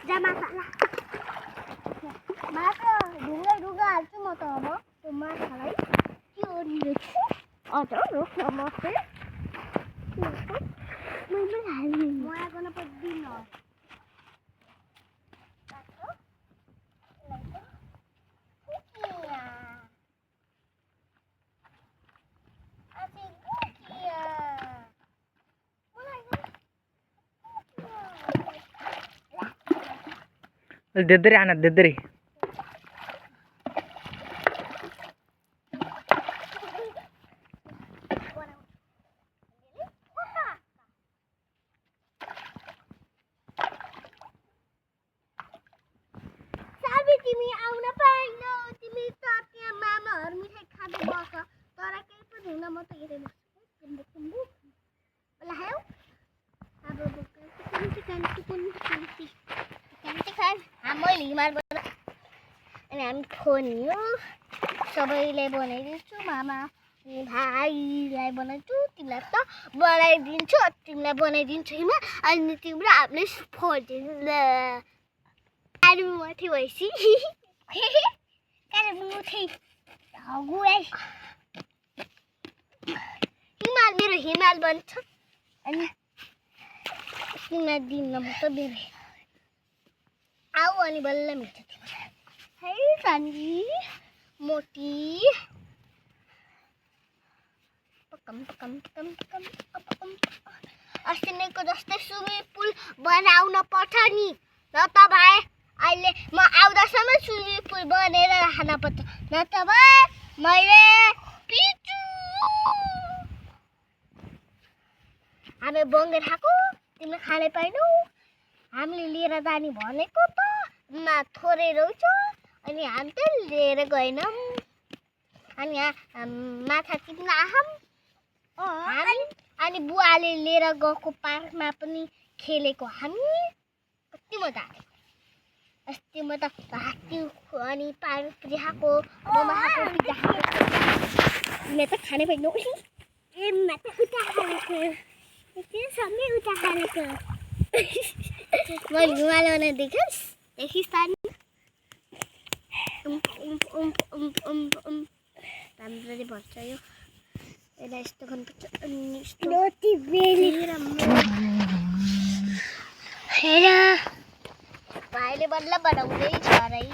जा माछा माछा ढुङ्गा हाल्छु म त अब त्यो माछालाई के गरिदिन्छु अझ रोक्न मर्छु मैले हाल्नु मलाई गर्न पर्दैन देदरी आना देदरी तिमी आउन पाएनौ तिमी त त्यहाँ मामाहरु मिठाई खाँदै बस तर केही पनि हुन म त हेरै बस्छु लायो अब मैले हिमालबाट अनि हामी खोनियो सबैलाई बनाइदिन्छु मामा भाइलाई बनाइदिन्छु तिमीलाई त बनाइदिन्छु तिमीलाई बनाइदिन्छु हिमा अनि तिम्रो हामीले फोडिदिनु ल कालेबुङ माथि भएपछि कालेबुङ उठै गुवाई हिमाल मेरो हिमाल बन्छ अनि तिमीलाई दिन म त मेरो आऊ अनि बल्ल मिल्छ तिमीलाई है सानी मोटी पकम पकम पकम पकम पकम अस्ति नैको जस्तै स्विमिङ पुल बनाउन पर्छ नि न त भाइ अहिले म आउँदासम्म स्विमिङ पुल बनेर राख्न पर्छ न त भाइ मैले पिचु हामी बङ्गे खाएको तिमीले खानै पाइनौ हामीले लिएर जाने भनेको त थोरै रहेछ अनि हामी त लिएर गएनौँ अनि यहाँ माछा टिप्न आहौँ अनि बुवाले लिएर गएको पार्कमा पनि खेलेको हामी कति मजा आयो अस्ति म त हात्ती अनि पार्क खाएको मोमो खाएको पिज्जा खाएको तिमीले त खानै पाइनौ ए म त उता खाएको सबै उता खाएको मैले हिमाल बनाएर देखिस् राम्ररी भन्छ यो यसलाई यस्तो गर्नुपर्छ हेर भाइले बल्ल बनाउँदैछ है